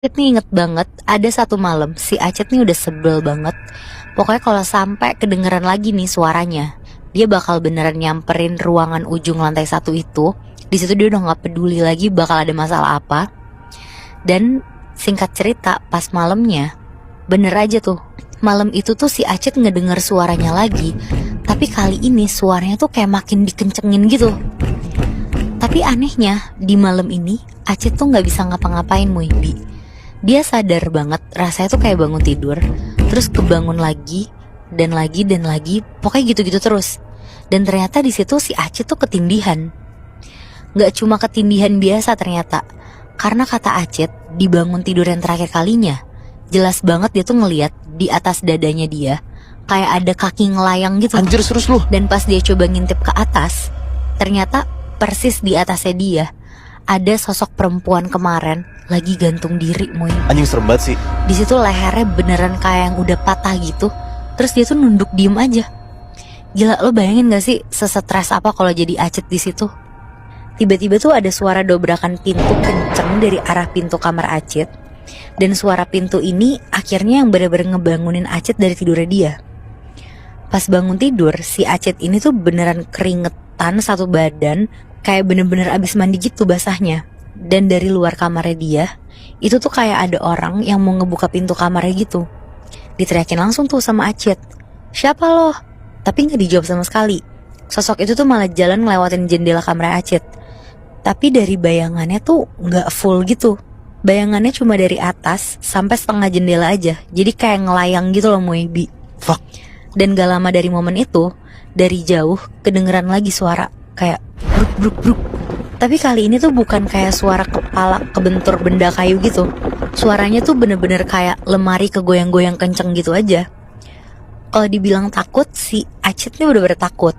Acet nih inget banget, ada satu malam si Acet nih udah sebel banget. Pokoknya kalau sampai kedengeran lagi nih suaranya, dia bakal beneran nyamperin ruangan ujung lantai satu itu. Di situ dia udah nggak peduli lagi bakal ada masalah apa. Dan singkat cerita, pas malamnya, bener aja tuh, malam itu tuh si Acet ngedenger suaranya lagi. Tapi kali ini suaranya tuh kayak makin dikencengin gitu. Tapi anehnya, di malam ini Acet tuh nggak bisa ngapa-ngapain, Muibi. Dia sadar banget, rasanya tuh kayak bangun tidur, terus kebangun lagi, dan lagi, dan lagi, pokoknya gitu-gitu terus. Dan ternyata di situ si Acet tuh ketindihan. Gak cuma ketindihan biasa ternyata, karena kata Acet, di bangun tidur yang terakhir kalinya, jelas banget dia tuh ngeliat di atas dadanya dia, kayak ada kaki ngelayang gitu. Anjir, serius lu? Dan pas dia coba ngintip ke atas, ternyata persis di atasnya dia ada sosok perempuan kemarin lagi gantung diri, Moy. Anjing, serem banget sih. Di situ lehernya beneran kayak yang udah patah gitu. Terus dia tuh nunduk diem aja. Gila, lo bayangin gak sih sesetres apa kalau jadi Acet di situ? Tiba-tiba tuh ada suara dobrakan pintu kenceng dari arah pintu kamar Acet. Dan suara pintu ini akhirnya yang bener-bener ngebangunin Acet dari tidurnya dia. Pas bangun tidur, si Acet ini tuh beneran keringetan satu badan, kayak bener-bener abis mandi gitu basahnya. Dan dari luar kamarnya dia, itu tuh kayak ada orang yang mau ngebuka pintu kamarnya gitu. Diteriakin langsung tuh sama Acet, "Siapa lo?" Tapi gak dijawab sama sekali. Sosok itu tuh malah jalan ngelewatin jendela kamar Acet. Tapi dari bayangannya tuh gak full gitu. Bayangannya cuma dari atas sampai setengah jendela aja. Jadi kayak ngelayang gitu loh, Moebi. Fuck. Dan gak lama dari momen itu, dari jauh kedengeran lagi suara kayak bruk bruk bruk. Tapi kali ini tuh bukan kayak suara kepala kebentur benda kayu gitu. Suaranya tuh bener-bener kayak lemari kegoyang-goyang kenceng gitu aja. Kalau dibilang takut, si Acet nih udah takut.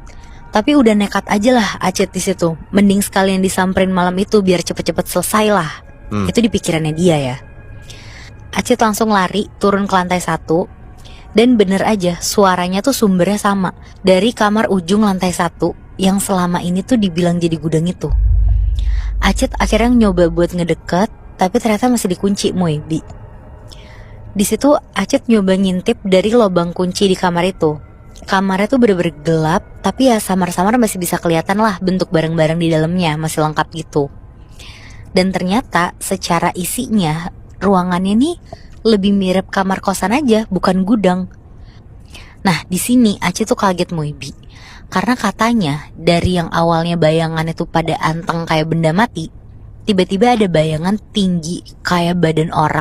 Tapi udah nekat aja lah Acet di situ. Mending sekalian disamperin malam itu biar cepet-cepet selesai lah. Itu di pikirannya dia ya. Acet langsung lari turun ke lantai 1. Dan bener aja suaranya tuh sumbernya sama dari kamar ujung lantai 1 yang selama ini tuh dibilang jadi gudang itu. Acet akhirnya nyoba buat ngedeket, tapi ternyata masih dikunci, Moebi. Di situ Acet nyoba ngintip dari lubang kunci di kamar itu. Kamarnya tuh bener-bener gelap, tapi ya samar-samar masih bisa kelihatan lah bentuk barang-barang di dalamnya, masih lengkap gitu. Dan ternyata secara isinya ruangannya nih lebih mirip kamar kosan aja, bukan gudang. Nah, di sini Acet tuh kaget, Moebi. Karena katanya dari yang awalnya bayangan itu pada anteng kayak benda mati, tiba-tiba ada bayangan tinggi kayak badan orang.